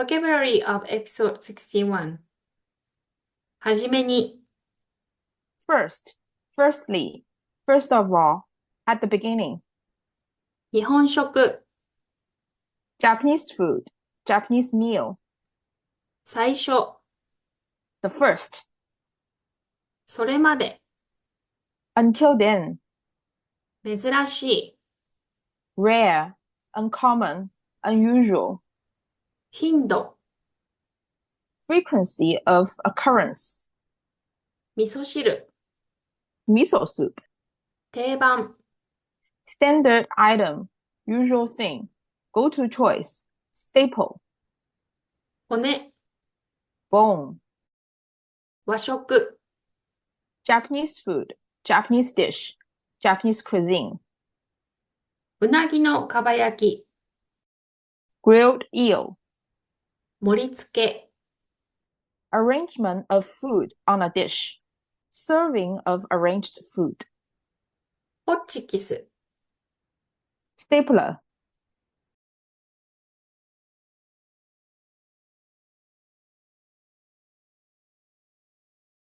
Vocabulary of Episode 61はじめに First, firstly, first of all, at the beginning. 日本食 Japanese food, Japanese meal. 最初 The first, それまで until then. 珍しい Rare, uncommon, unusual. 頻度 Frequency of occurrence. 味噌汁 Miso soup. 定番 Standard item, usual thing. Go-to choice, staple. 骨 Bone. 和食 Japanese food, Japanese dish, Japanese cuisine. うなぎのかば焼き Grilled eel. 盛り付け Arrangement of food on a dish. Serving of arranged food. ホッチキス Stapler.